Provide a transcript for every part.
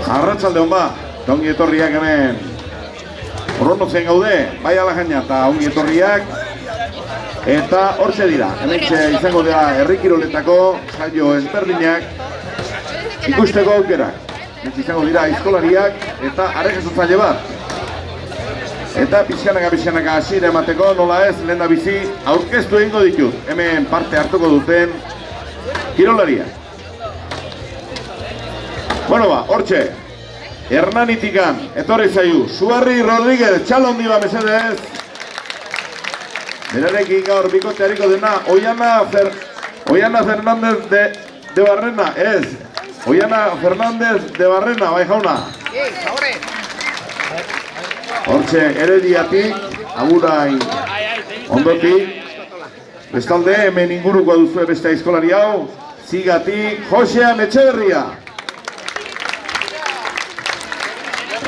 Arratsalde on ba, ongi etorriak hemen Orronotzen gaude, bai ala gaina eta ongi etorriak. Eta hortxe dira, hementxe izango dira herrikiroletako saio ezberdinak ikusteko aukerak. Hementxe izango dira aizkolariak eta arrakasatzaile bat. Eta pixkanaka hasiera emateko, nola ez, lehendabizi aurkeztu egingo ditut. Hemen parte hartuko duten kirolariak. Bueno ba, hortxe, Hernanitikan, etorri zaiu, Suarri Rodríguez, txalo handi ba mesedez. Berarekin gaur bikote hariko dena, Oiana Fernández de Barrena, ez, Oiana Fernández de Barrena, bai jauna. Hortxe, Herediatik, Agurain, ondotik, bestalde, hemen inguruko duzue beste aizkolari hau, Zigatik, Josean Etxeberria.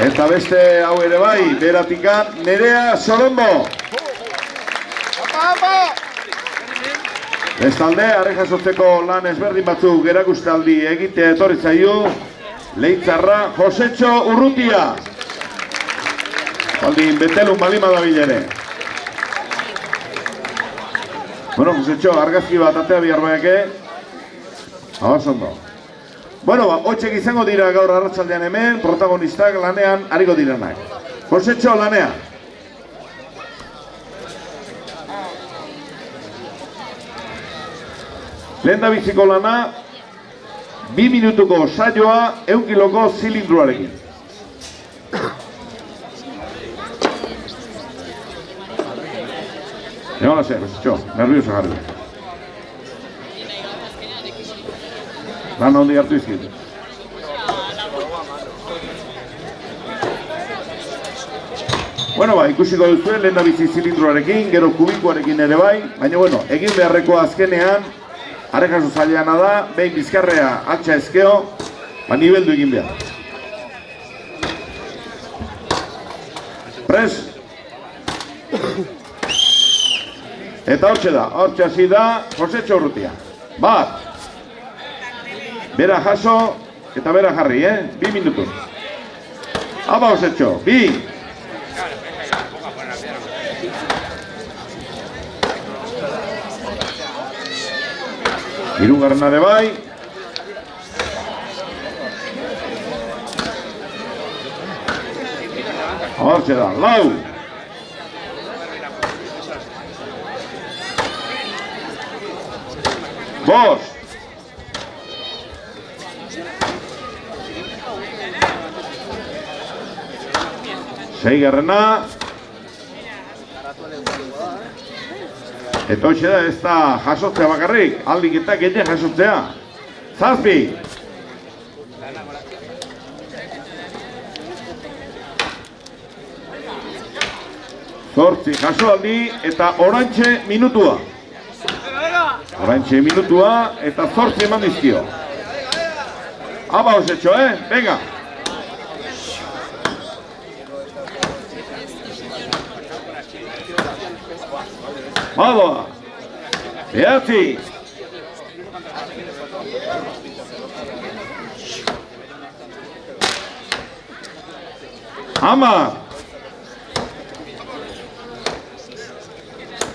Eta beste hau ere bai, beratikan, Nerea Solombo. Bestalde, arrejasotzeko lan ezberdin batzuk erakustaldi egitea etorri zaiu, Leitzarra Josetxo Urrutia. Baldin, betelun balima da bilere. Bueno, Josetxo, argazki bat atea bihar baiake. Abazondo. Bueno, ba, hotxek izango dira gaur arratsaldean hemen, protagonistak lanean hariko direnak. Josetxo, lanean. Lehendabiziko lana, 2 minutuko saioa 100 kiloko zilindruarekin. Egon lase, Josetxo, nervioso jarri. Lan handi hartu izkit. Bueno ba, ikusiko duzue lehendabizi zilindruarekin, gero kubikoarekin ere bai, baina bueno, egin beharreko azkenean, arrekaso zaileana da, behin bizkarrea altxa ezkeo, ba nibeldu egin behar. Pres! Eta hortxe da, hortxe hasi da, Josetxo Urrutia. Bat! Bera jaso eta bera jarri, 2 minutu. Aba Josetxo, 2! Hirugarrena ere bai. Hortxe da, 4! Bost! Seigarrena. Eta hoxe da, ez da jasotzea bakarrik, aldik eta gehien jasotzea. 7! Zortzi jaso aldi eta orantxe minutua. Orantxe minutua eta 8 eman dizkio. Aba Josetxo, venga! Badoa! 9! Ama!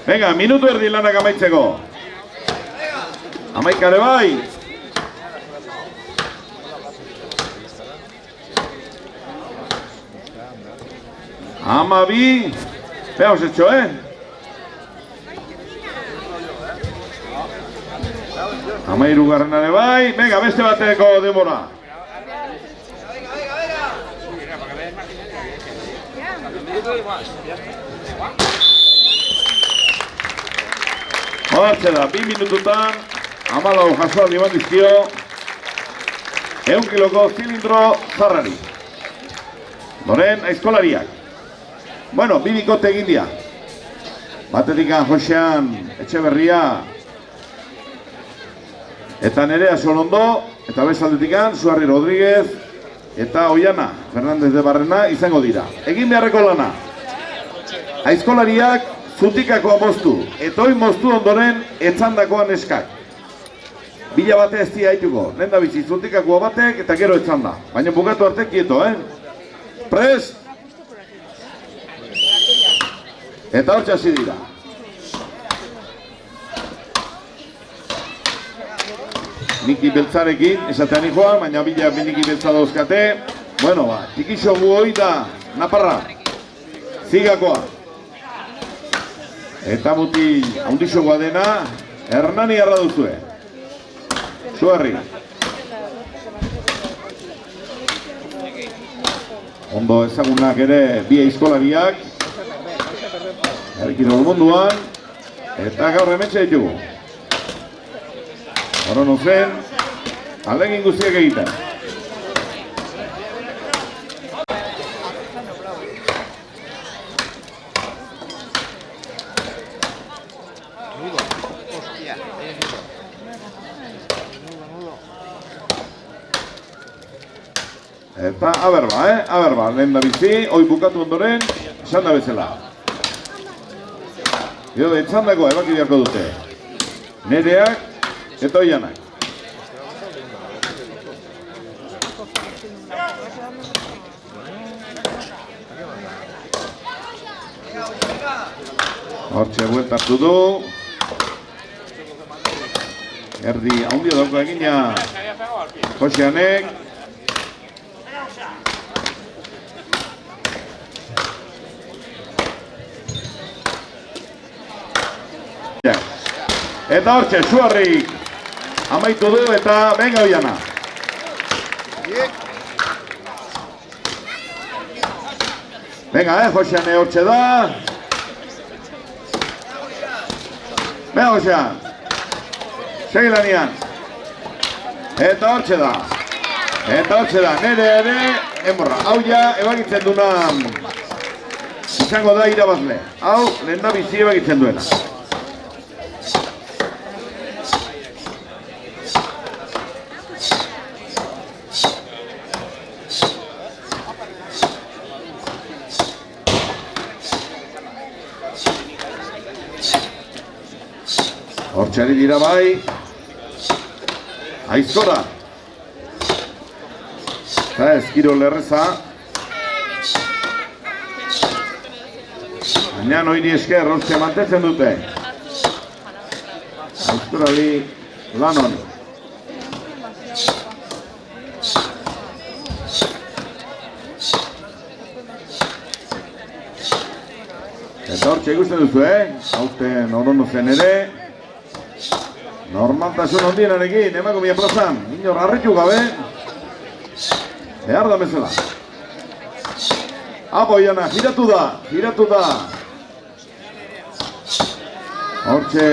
Venga, minutu erdi lanak amaitzeko. Amaikare bai! Ama 2! Bea Josetxo, Ama 3 bai, venga, beste bateko denbora. Hortxe da, 2 minututan, 14 jasoaldi bat dizkio, 100 kiloko zilindro zarrari. Doren, aizkolariak. Bueno, 2 bikote egin dira. Batetikan Josean Etxeberria, eta Nerea Solondo, eta bestaldetikan Suarri Rodríguez, eta Oiana Fernández de Barrena izango dira. Egin beharreko lana. Aizkolariak zutikakoa moztu, eta hori moztu ondoren etzandakoan eskak. Bila bate ez dira haituko, lehen da bizi zutikakoa batek eta gero etzanda. Baina bukatu arte kieto, Prest! Eta hortxe hasi dira. Niki beltzarekin, esatean joan, baina bila niki beltza dauzkate. Bueno, tikixo gu hoi da, Naparra, zigakoa. Eta muti haundixoa dena, Hernani harra duzue. Suarri. Ondo ezagunak ere bi aizkolariak. Erkiro munduan. Eta gaur hementxe ditugu. Horono zen, alegin guztiak egiten. Eta aberba, lehen da bizi, hoi bukatu ondoren, esan da bezala. Gero da, etzandako ebaki beharko dute. Nereak eta Oianak. Hortxe bueltatu du. Erdi haundia dauko egina Joseanek. Eta hortxe, Suarrik amaitu du eta benga Oiana. Venga, Josean hortxe da. Venga, Josean. Segi lanian. Eta hortxe da. Nere ere, enborra. Hau ja, ebagitzen duna izango da irabazle. Hau, lehen da bizi ebagitzen duena. Hortxari dira bai, aizkora. Eta ezkiro lerreza. Baina noini esker hortzea mantetzen dute. Aizkorari lan honi. Eta hortxe ikusten duzu, hauten orono zen ere. Normaltasun ondienarekin, emako mia plazan, inor harritu gabe. Behar da bezala. Apo, Oiana, giratu da. Hortxe,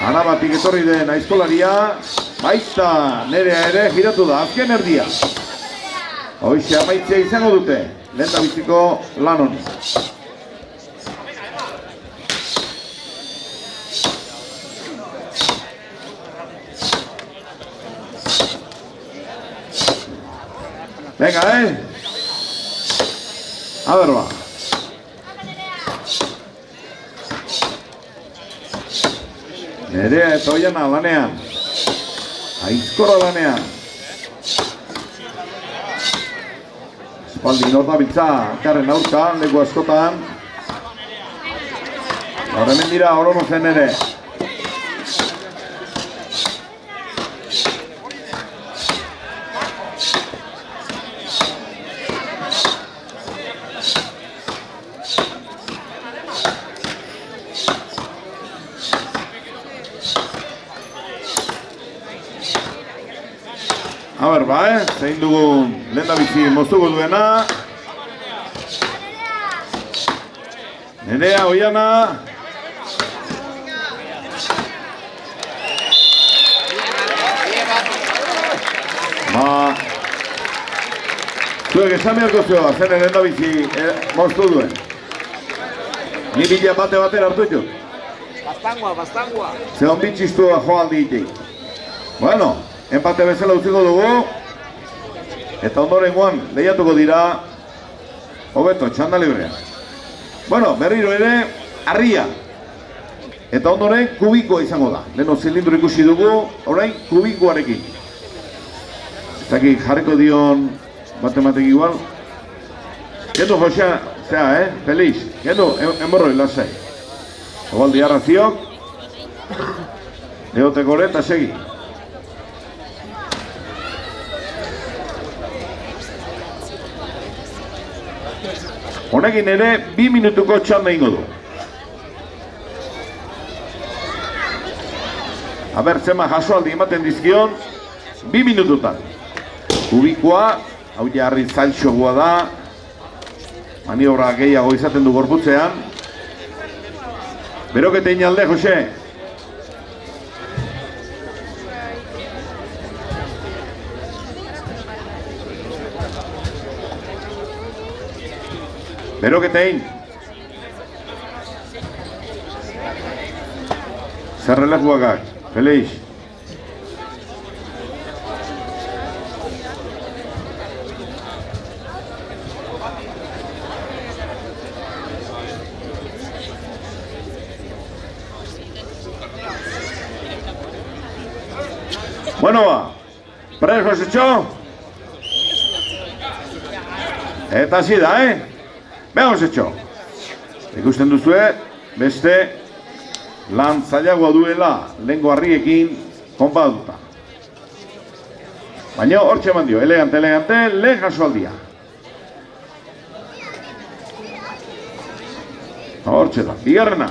Arabatik etorri den aizkolaria, baita Nerea ere giratu da, azken erdia. Hoize amaitzea izango dute, lehen da biziko lan honi. Venga, a ver, va. Nerea eta Oiana lanean. Aizkora lanean. Espaldi nor dabiltza, elkarren aurka, leku askotan. Gaur hemen dira orono zen ere. A ber, zein dugun lehen da bizi moztuko duena. Nerea, Oiana. Zuek esan beharko zua, zen erenda bizi moztu duen. Ni bila batera hartu ditut. Bastangua. Zeon bitxiztua joaldi itik. Bueno, empate bezala utziko dugu. Eta ondoren guan, lehiatuko dira hobeto, txanda librea. Bueno, berriro ere, harria. Eta ondoren kubikoa izango da. Leno zilindro ikusi dugu, orain kubikoarekin. Zaki jarriko dion matematik igual. Kendu, Josea, zera, Feliz. Kendu, enborroi, lasai. Obaldi arraziok. Eoteko hori eta segi. Honekin ere, 2 minutuko txanda ingo du. Aber, zema jasoaldi ematen dizkion, 2 minututan. Kubikoa, hau jarri zailxogua da, maniobra gehiago izaten du gorputzean. Beroketein alde, Jose. Beroketein. Zerrelakuakak, Feliz. Bueno ba, prez Josetxo? Eta hasi da, Beha Josetxo. Ikusten duzue, beste lan zailagoa duela lehengo harriekin konpatuta. Baina hortxe eman dio, elegante, lehen jasoaldia. Hortxe da, bigarrena.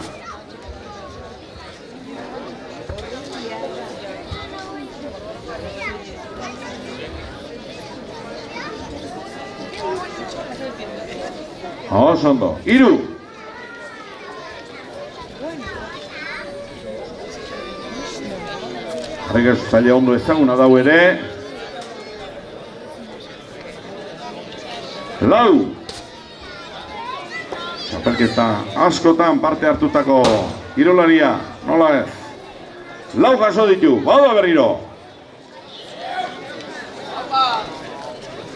Oso ondo, 3. Harrek zaila ondo ezaguna dau ere. 4. Txapelketa askotan parte hartutako kirolaria, nola ez. 4 jaso ditu, bada berriro.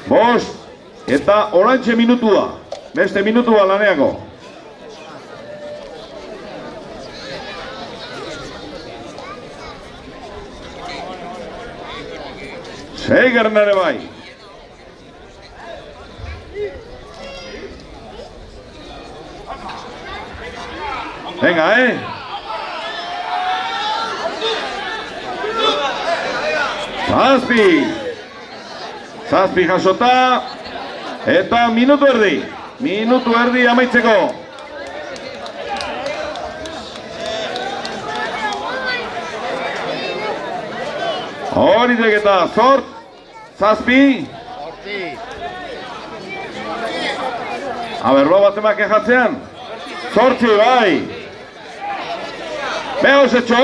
5. Eta orantxe minutua. Beste minutua laneako. 6 ere bai. Venga, 7 jasota. Eta minutu erdi. Minutu erdi amaitzeko. Horitek eta 7. Aber, batemak kejatzean. 8 bai. Beha Josetxo,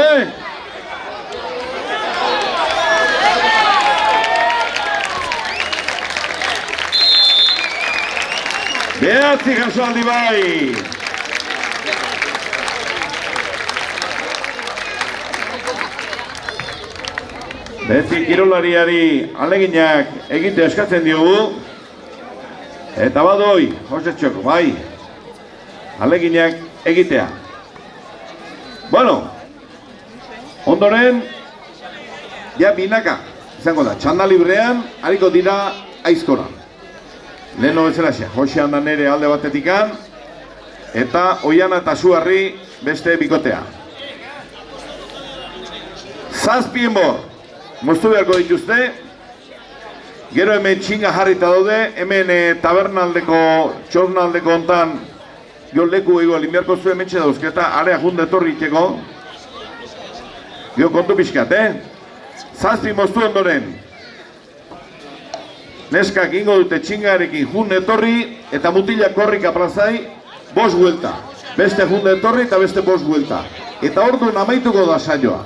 Behatzi jasoaldi bai. Beti kirolariari aleginak egite eskatzen diogu. Eta badoi, Josetxok, bai. Aleginak egitea. Bueno, ondoren, ja binaka, izango da, txanda librean, hariko dira aizkora. Leheno bezalaxe, Jose handan ere alde batetikan, eta Oiana eta Suarri beste bikotea. 7 enbor, moztu beharko dituzte, gero hemen txinga jarrita daude, hemen tabernaldeko, txornaldeko ontan, gero leku egoa linbiarko zuen mentxe dauzketa, area junde torri iteko, gero kontu pixkat, 7 moztu ondoren, neskak ingo dute txingarekin junde etorri eta mutilak korrika plazai 5 buelta. Beste junde etorri eta beste 5 buelta. eta orduan amaituko da saioa.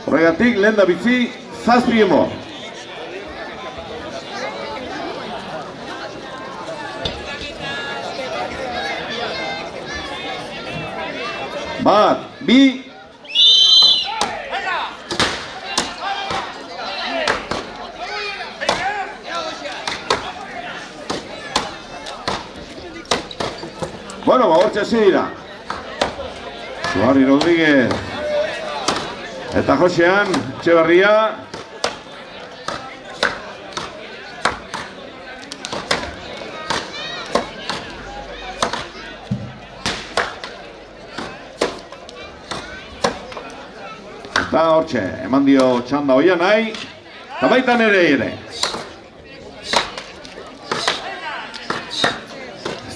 Horregatik, lehen da bizi, 7 enbor. Bat, bi. Bueno, hortxe hasi dira. Suarri Rodríguez. Eta Josean, Etxeberria. Eta hortxe, eman dio txanda hoia nahi. Eta baita ere.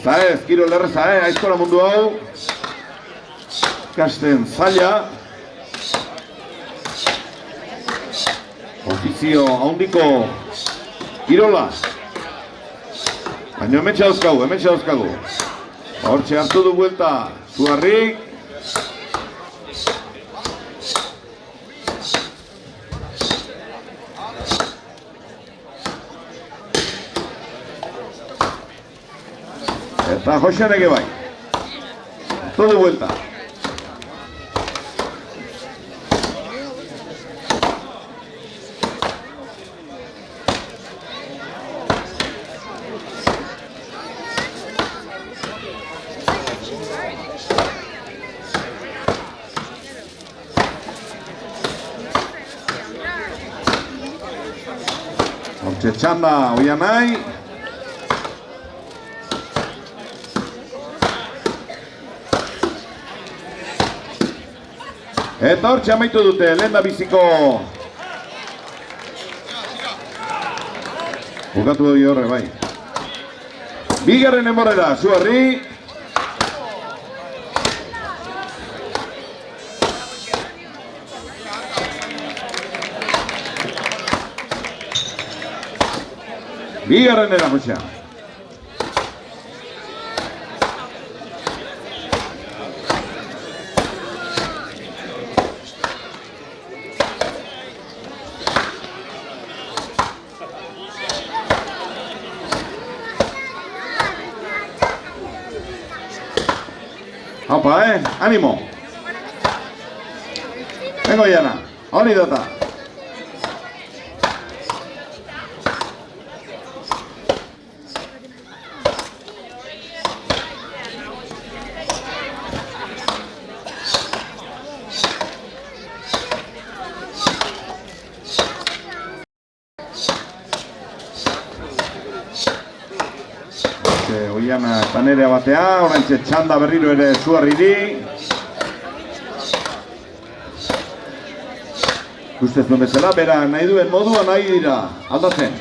Eta ez, kiro lerreza, aizkola mundu hau. Kasten zaila. Ofizio handiko kirola. Baina hemen txauzkagu. Hortxe hartu du buelta, Suarrik. Eta Josean ege bai. Todo vuelta. Hortxe txanda hoia nahi. Eta hortxe amaitu dute, lehen da biziko. Bukatu doi horre, bai. Bigarren enborrera, Suarri. Bigarren era, Josea. Haupa, ánimo. Vengo, Iana. Hori data. Oiana eta nerea batea, oraintxe txanda berriro ere Suarriri. Ustez duen bezala, bera nahi duen moduan nahi dira, aldatzen.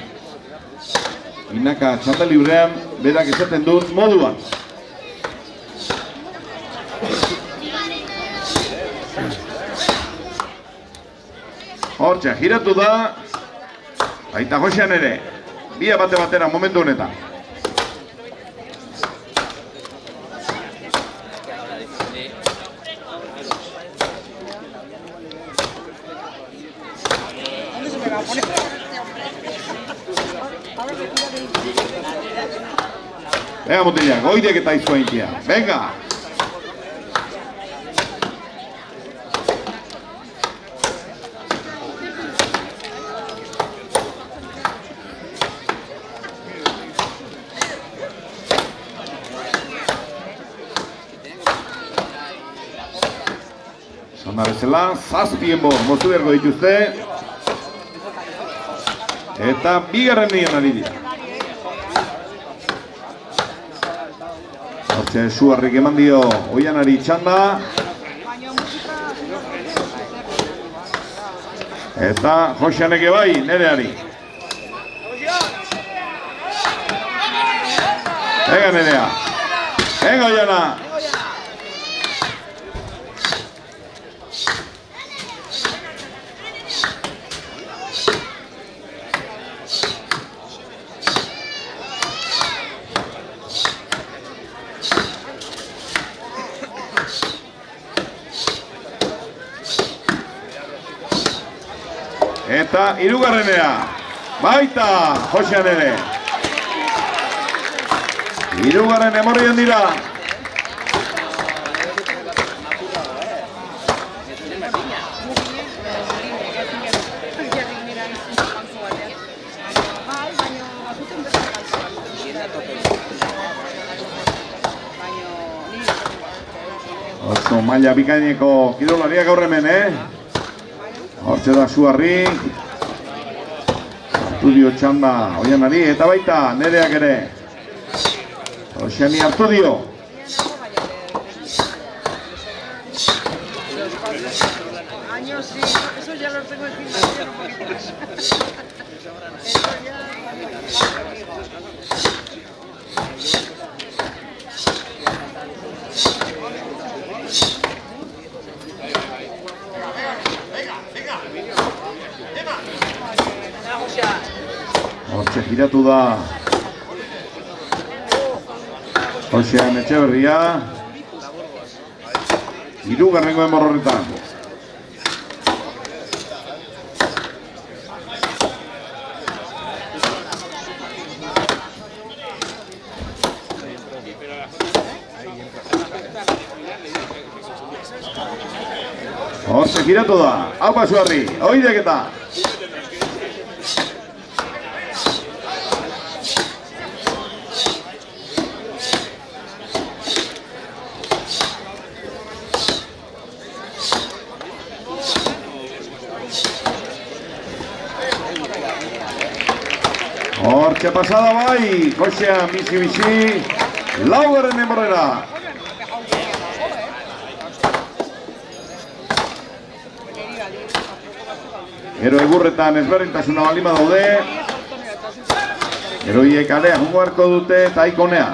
Inaka txanda librean, berak esaten dut moduan. Hortxe, giratu da. Baita Josean ere, bia bate batera momentu honetan. Venga, Mutilak, oidek eta izkoa intia. Venga! Zona bezala, 7 enbor mozu beharko dituzte. Eta bigarren nien ari dira. Hortxe Suarrik eman dio Oianari txanda. Eta Joseanek bai, nereari. Venga, nerea. Venga, Oiana. Eta hirugarrenera. Baita, Josean ere. Hirugarren emorrian dira. Oso maila bikaineko kirolariak gaur hemen, Hortxe da Suarri. Artudio txanda Oianari eta baita Nereak ere. Oxeni Artudio. Años sí, eso ya lo tengo encima, un poquito más. Eso ya... Hortxe giratu da Josean Etxeberria. Hirugarrengo enborroretan. Hortxe giratu da. Hau Suarri, oidek eta. Hortxe pasada bai, Josean bizi-bizi, laugarren enborrera. Gero egurretan ezberdintasuna balima daude. Heroiek alea jungo harko dute eta ikonea.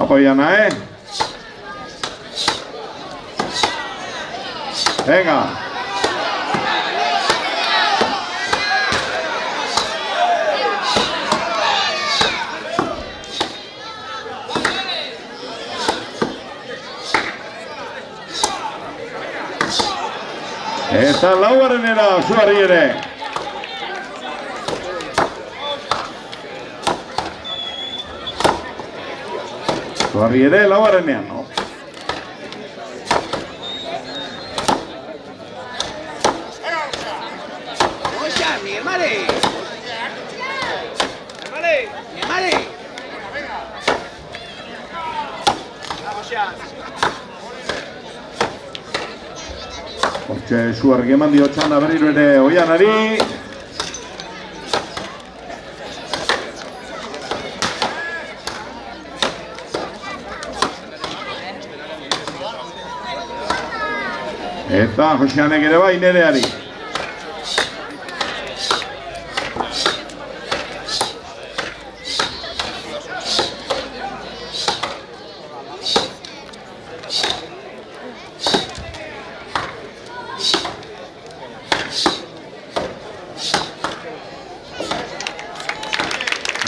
Apoyana, Venga. Eta laugarrenera Suarri ere. Suarri ere laugarrenean, no? Hortxe Suarri eman dio txanda berriro ere Oianari. Eta Joseanek ere bai Nereari.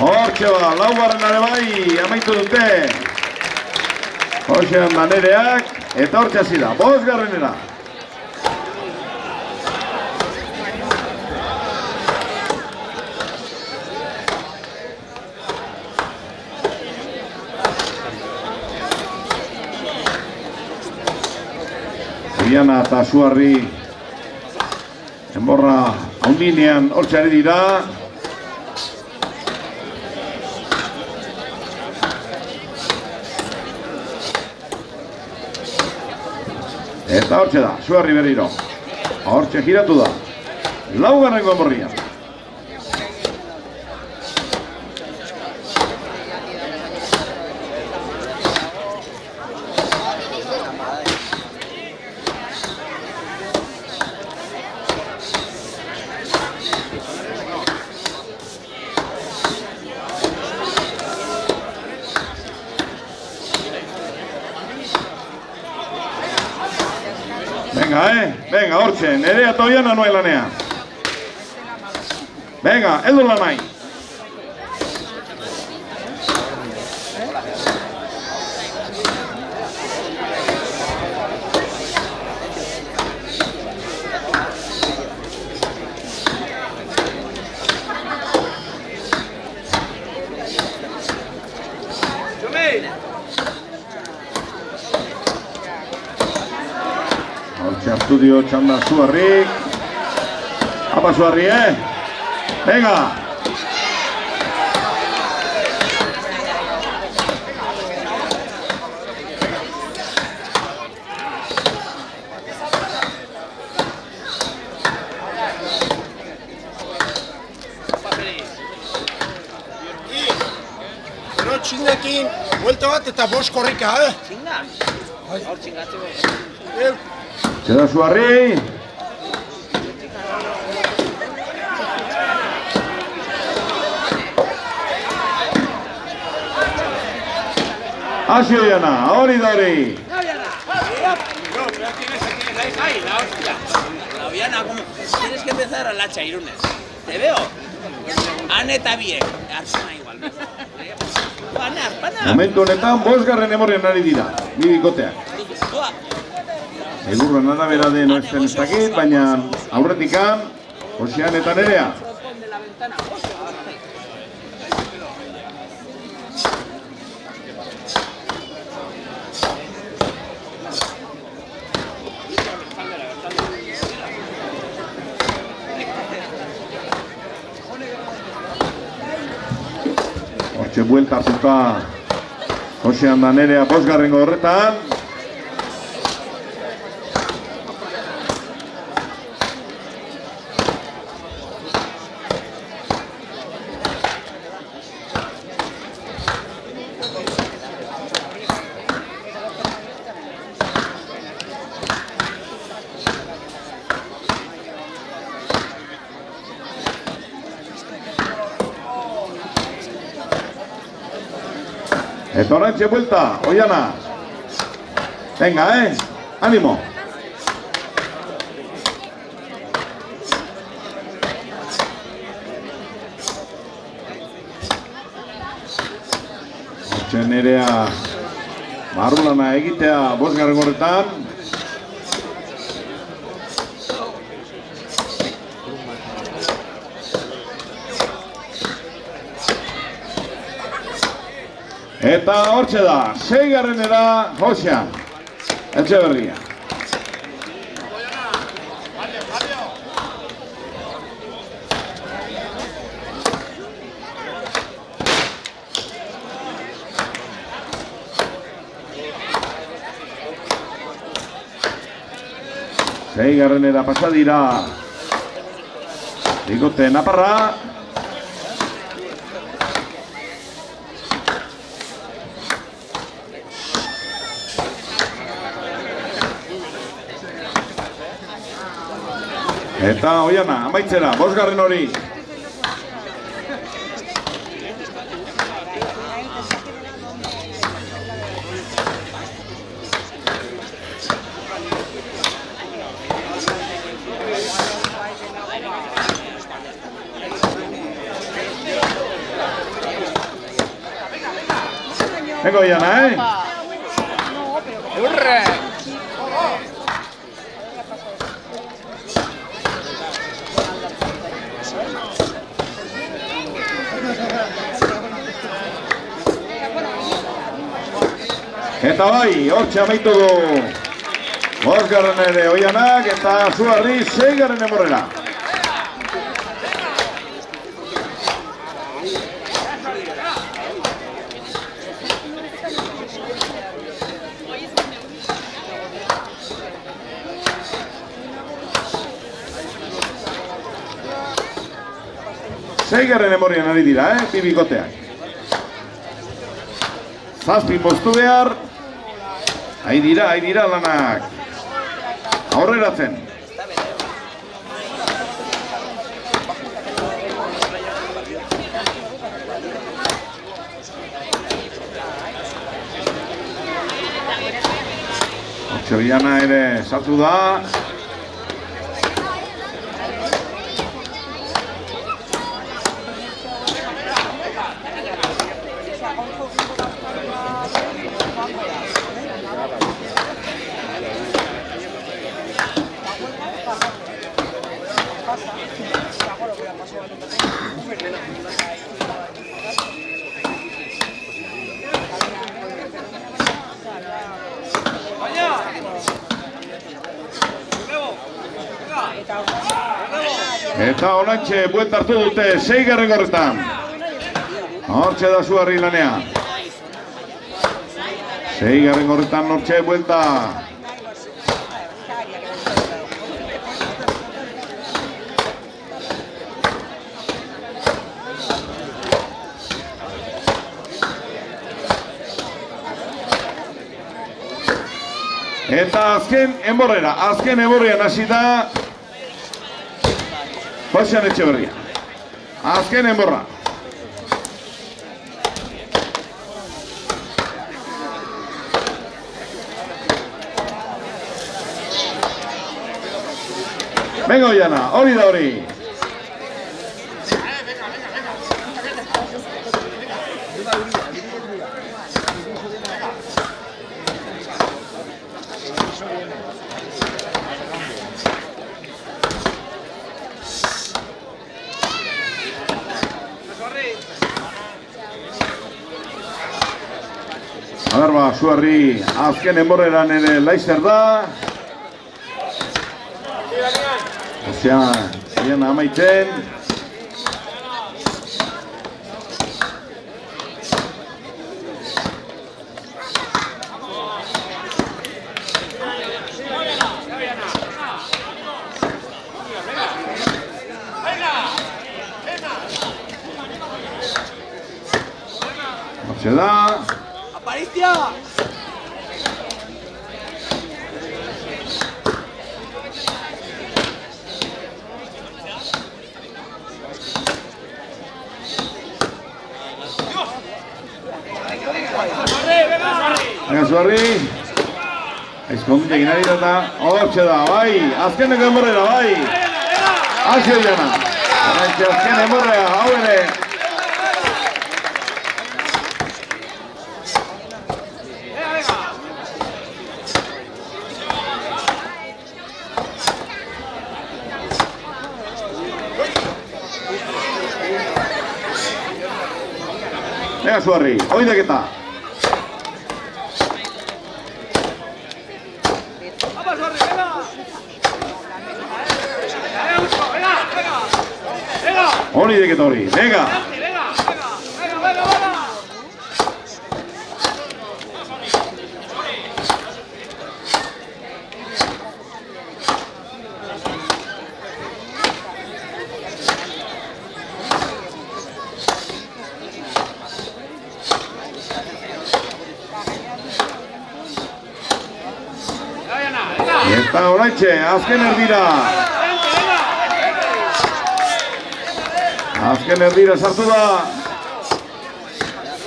Hortxe ba, laugarrenare bai, amaitu dute. Josean da Nereak, eta hortxe hasi da, bosgarrenera. Oiana eta Suarri enborra haundinean hortxe ari dira. Eta hortxe da, Suarri berriro. Hortxe giratu da. Laugarrengo enborrian. Venga, hortxe, Nerea eta Oiana noa lanea. Venga, heldu lanai. Hortxe hartu dio txanda Zuarrik. Apa Zuarri, Venga! Gero txindekin, buelta bat eta bost korrika, Txinga? Hor txingatzeko. Txeda Zuarri. Hasi Oiana, hori da hori. No, pero tienes ahí, la hostia. La Oiana, ¿cómo? Tienes que empezar a la chairunes. ¿Te veo? Ane eta bien. Arzena igual. Panar. Momentu honetan, bosgarren emorrian ari dira, bi bikoteak. Egurren arabera den oesten ez dakit, baina aurretikan, Osean eta Nerea. Hortxe buelta hartuta Osean da Nerea bosgarrengo horretan. Eta orantxe vuelta, Oiana. Venga, ánimo. Hortxe Nerea barrulana egitea bosgarren horretan. Eta hortxe da, 6. Osean, Etxeberria. Seigarrenera pasa dira bikote naparra. Eta Oiana, amaitzera, bosgarren hori. Venga Oiana, ¡Urre! Eta bai, hortxe amaitu du bosgarren ere Oianak eta Zuarri 6. emorrera. Seigarren emorrian ari dira, bi bikoteak. Zazpi moztu behar. Ahí dira lanak. Aurreratzen. Txoriana ere sartu da. Eta onantxe buelta hartu dute 6. horretan. Hortxe da Suarri lanea. 6. horretan hortxe buelta. Eta azken enborrean hasi da Josean Etxeberria. Azken enborra. Venga Oiana, hori da hori. Adarba, Suarri azken enborreran ere laister da. Osea, Oiana amaitzen. Hortxe da. ¡Aparicia! Venga, Suarri. Aizkondutekin ari da, hortxe da, bai. Azkeneko enborrera, bai. Hasi Oiana. Horrentxe azken enborrea, hau ere. Venga, Suarri, oideketa. Hori deketa hori, venga. Eta oraitxe, azken erdira. Azken erdira sartu da.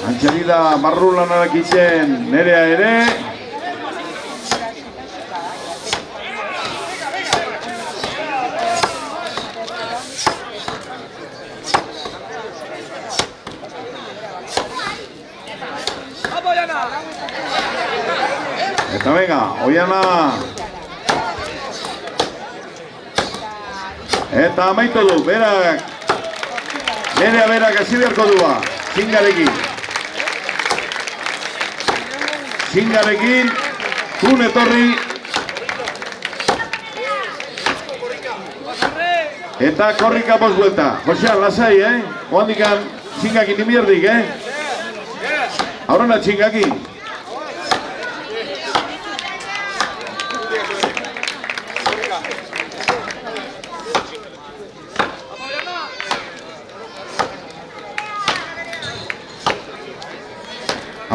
Antxeri da barru lanarak itzen Nerea ere. Eta venga, Oiana. Eta amaitu du, berak. Nerea berak hasi beharko dua, Txingarekin. Txingarekin, zun etorri. Eta korrika bost buelta. Josean, lasai, Oandikan Txingakin inbierdik, Aurrena Txingakin.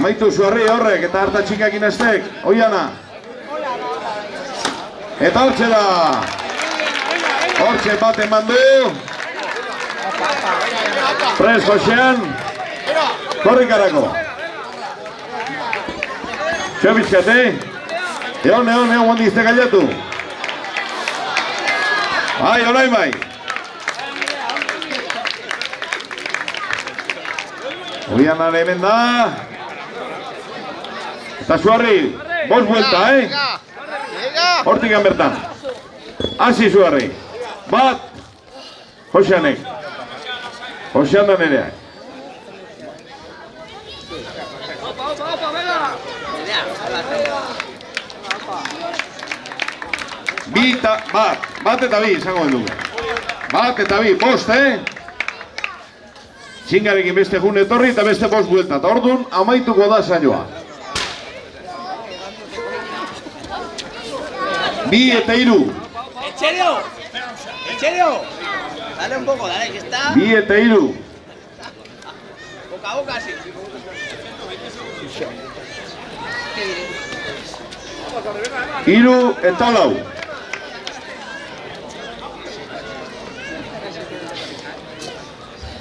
Amaitu Suarri horrek eta harta Txingakin estek, Oiana. Eta hortxe da. Hortxe bat eman du. Prest Josean. Korrikarako. Txo bizkate. Egon, guandi izte gailatu. Bai, orain bai. Oianan hemen da. Eta Suarri, bost vuelta, Hortik bertan. Hasi Suarri. Bat. Joseanek. Josean da nereak. Bat eta bi, izango dugu. Bat eta bi, bost, Txingarekin beste jun etorri eta beste bost buelta. Eta orduan, amaituko da saioa. Bi eta hiru. Etxerio. Dale un poco, dale, que está. Bi eta hiru. Boca a boca, sí. Hiru eta lau.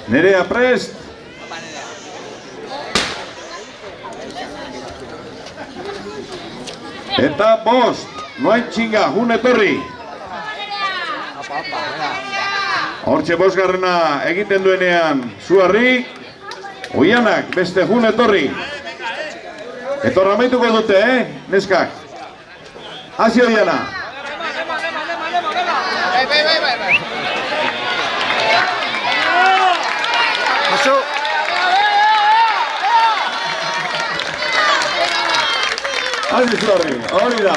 Nerea prest. Eta bost. Noain txinga, jun etorri. Hortxe bosgarrena egiten duenean Suarri. Oianak, beste jun etorri. Etorra maituko dute, neskak. Hasi Oiana. Paso. Hasi Suarri, hori da.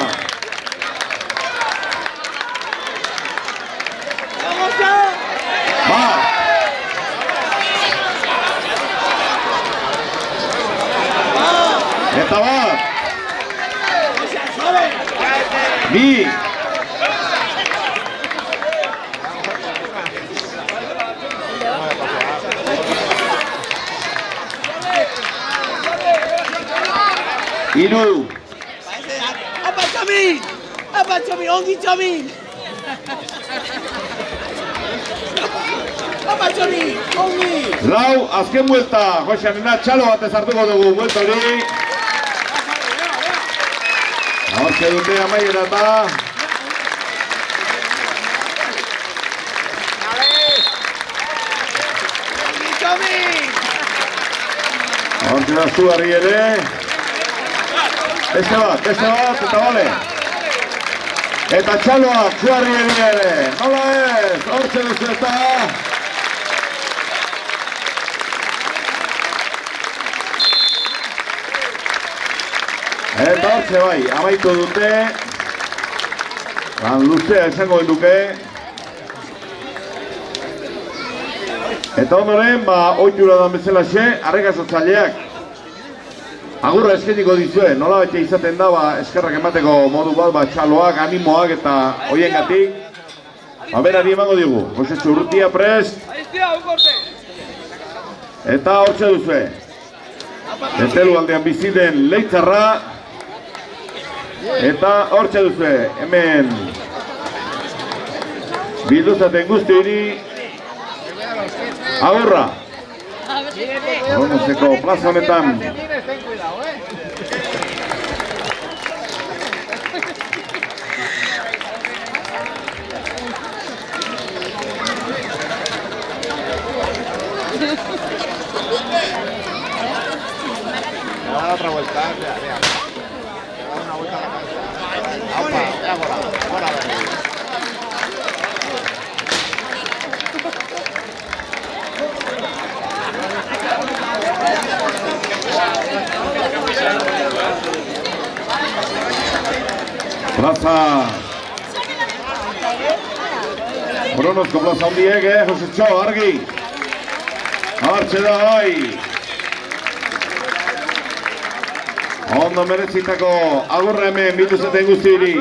Bat. Eta bat. Bi. Hiru. Apa Txomin, ongi Txomin. Apa Txomin, ongi. Lau, azken buelta, Joseanena, txalo bat ezartuko dugu, buelta hori. Hortxe dute amaiera eta. Ongi Txomin. Hortxe da Suarri ere. Beste bat, eta bale. Eta txaloak Suarri ere. Nola ez, hortxe duzu eta. Eta hortxe bai, amaitu dute. Lan luzea esango duke. Eta ondoren, oitura dan bezalaxe, arrekazotzaileak. Agurra eskeniko dizue, nola betxe izaten da, eskerrak emateko modu bat, txaloak, animoak eta hoiengatik. Berari emango digu, Jose Urrutia prest. Eta hortxe duzue. Betelu aldean biziden Leitzarra. Eta hortxe duzue, hemen bilduzaten guzti hiri. Agurra. Hornozeko plaza honetan. Da otra vuelta, vea. Da una vuelta a la cabeza. Ahora, Plaza. Hornozko plaza hondiek, Jose Txo, argi. Hartxe da bai. Ondo merezitako agurra hemen bilduzaten guztiri.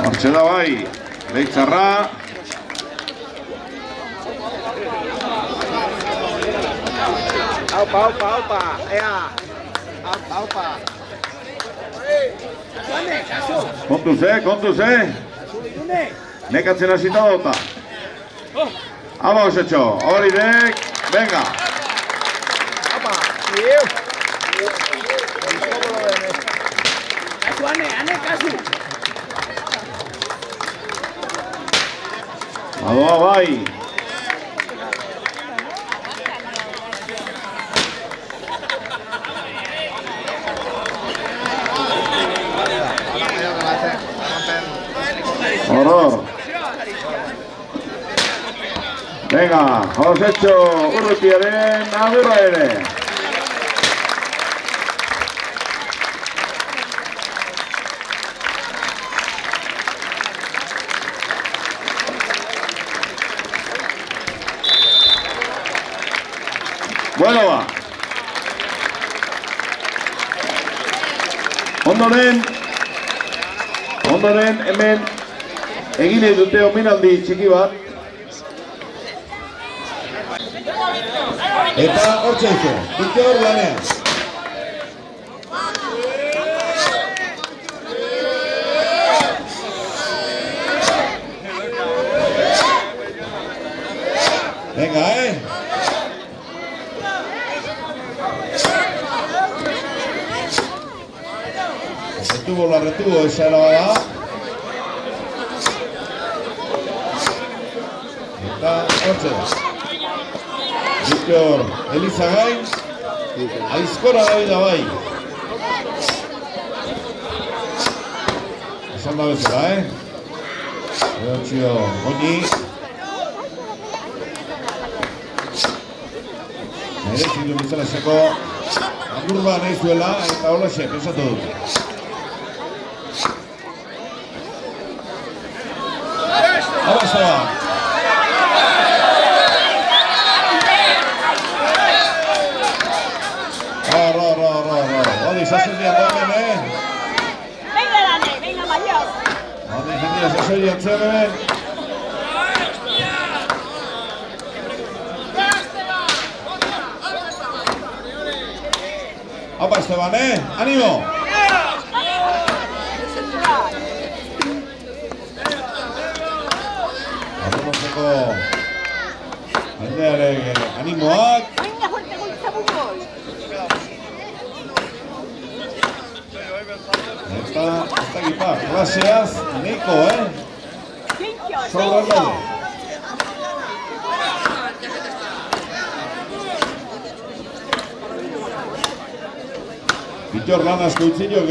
Hortxe da bai, Leitzarra. Aupa, ea. Aupa. Kontuz, Nekatzen hasita dauta. Aba osetxo, hori dek, venga. Aupa. Iu. Kasu, ane, kasu. Adoa bai. Horror. Venga, osetxo urrutiaren agurra ere. Bueno ba. Ondoren hemen egin dute omenaldi txiki bat. Eta hortxe izo, Bitor lanean. Venga, Retuvo, esa era la. Eta hortxe. Bitor Elizagai, aizkora da bai. Esan da bezala, Hortxio, Goñi. Merezitu bezala esako agurba nahi zuela eta hola xe, pensatu dut. Abasta ba. Hori, zazerdian dagoen, Venga, Dani, venga, mayor. Hori, jendia, zazerdian zeren. Apa, Esteban, Animo! Aurrozeko aldearen animoak. Venga, fuerte con Zabucol. Eta gipa, klaseaz, neiko, Sobran daude. Bitor lan asko utzinok,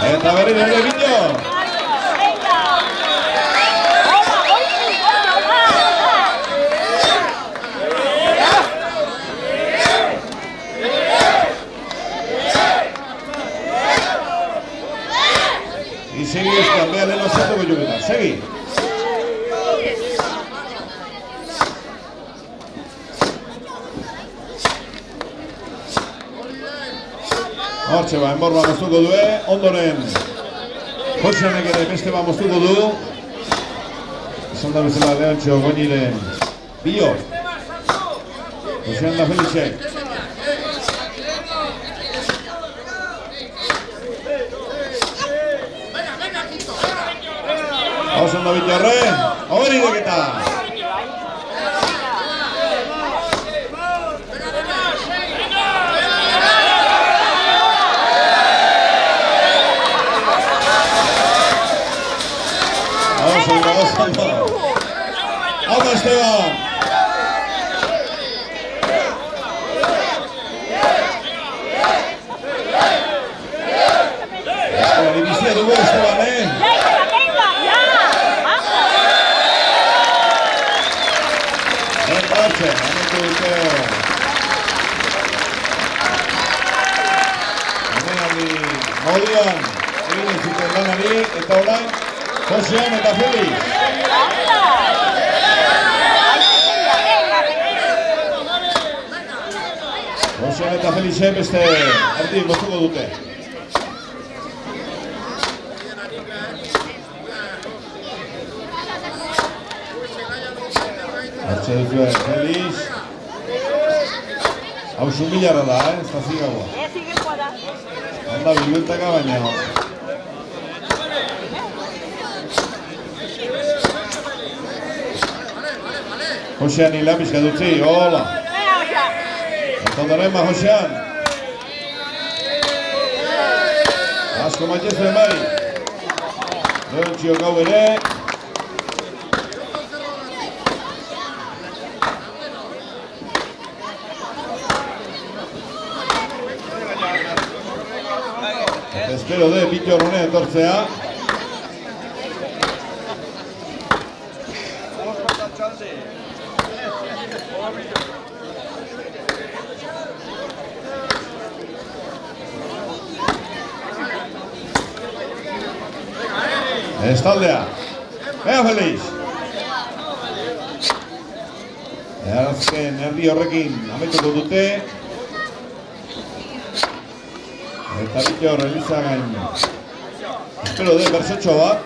Eta berri ere Bitor. Venga. Hola, hoy sí, hola. Y segi eskambean lehen osatuko joketa, segi. Hortxe ba, enbor bat moztuko du, ondoren Joseanek ere beste bat moztuko du. Esan da bezala Leontxo Goñiren bio. Josean da Felixek. Hau zen da Bitorre, hori deketa. Apa Esteban. Inicia dugu Esteban, Venga, ya. Vamos. Hortxe, anetu dute. Hemenaldi moduan egin zuten lanari eta orain Josean eta Felix. Josean eta Felixen beste erdi gozuko dute. Hartze duzue, Felix. Hau sumilarra da, ez da zigagoa. Zigagoa da. Handa biluntaka baina. Josean hila pixka dutzi, hola. Eta ondaren ba, Josean. Asko maitezuen bai. Leontxio gau ere. Espero de Bittor honen etortzea. Estaldea. Ea Felix. Azken erdi horrekin amaituko dute. Eta Bittor Elizagain. Espero de bersotxo bat.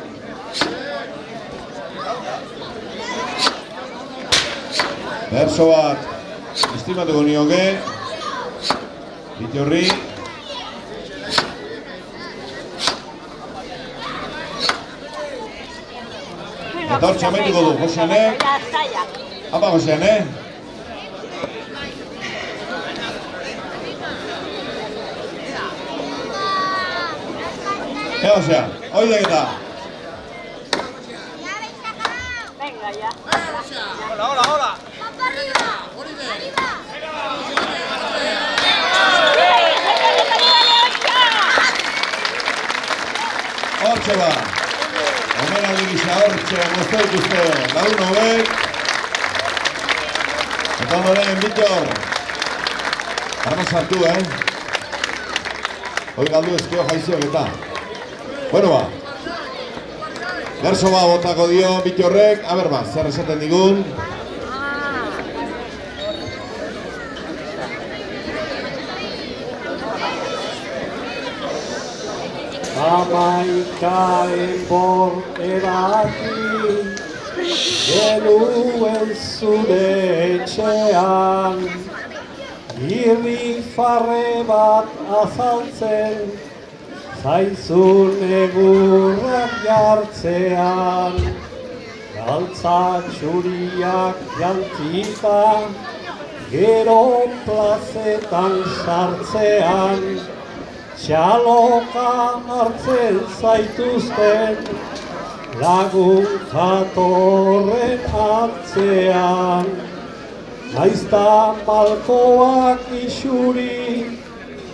Berso bat estimatuko nioke. Bittorri. Eta hor txamaituko du, Joseane. Apa, Joseane. Josean, oidek eta. Venga, ya. Hola, hola, hola. Hortxe ba. Omen aldi gisa hortxe, moztu dituzte lagun hobek. Eta ondoren, Bittor. Arma sartu, Hoi galdu ezkio jaizioak eta. Bueno ba. Berso ba botako dio Bittorrek. Aber ba, zer esaten digun. Hamaika enbor eraki genuen zure etxean, irrifarre bat azaltzen zaizun egurrak jartzean, galtza txuriak jantzita gero plazetan sartzean, txaloka hartzen zaituzten lagun jatorren atzean. Naizta malkoak isuri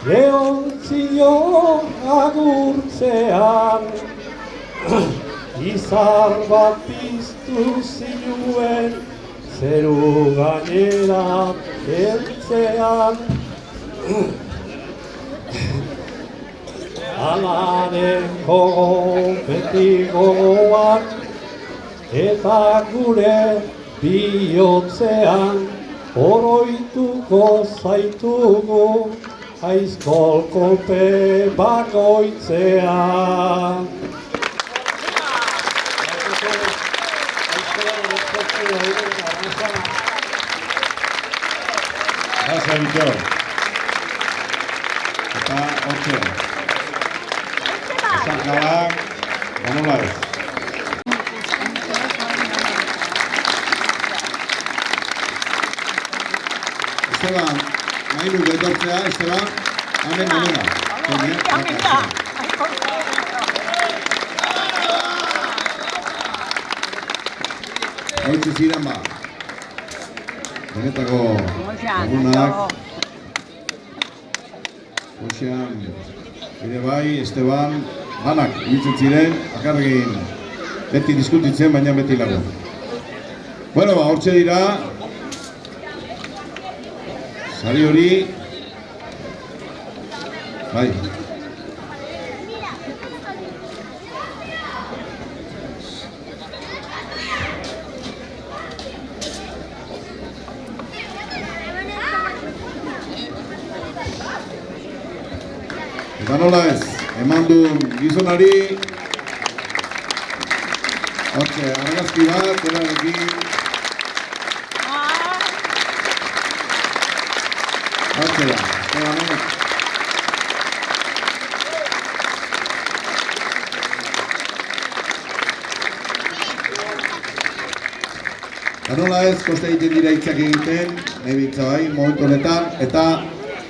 leontzio agurtzean. Izar bat piztu zinuen zeru gainera heltzean. Alaren gogo beti gogoan eta gure bihotzean oroituko zaitugu aizkolkope bakoitzean. Gracias, Bittor. Eta hortxe. Zarkalak, nola ez. Esteban, nahi nuke etortzea, Esteban, hemen nomena. Hoitzu ziren ba. Benetako lagunak. Josean, ere bai, Esteban, banak ibiltzen ziren, akarrekin beti diskutitzen, baina beti lagun. Bueno, ba, hortxe dira, sari hori, bai. Eta nola ez, eman du gizonari. Hortxe, argazki bat, erarekin. Hortxe da, Estebanek. Eta nola ez, koste egiten dira hitzak egiten, nahi bitza bai, momentu honetan, eta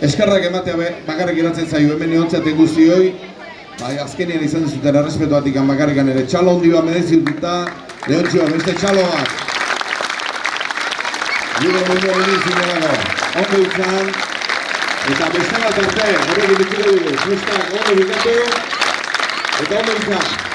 eskerrak ematea bakarrik iratzen zaio hemen egontzaten guztioi, bai azkenean izan dizuten errespetuatik bakarrikan ere txalo handi bat merezi dututa, Leontxo, beste txalo bat. Gure munduan egin zinelako, ondo izan, eta beste bat arte, horrekin dituko dugu, justak ondo bukatu, eta ondo izan.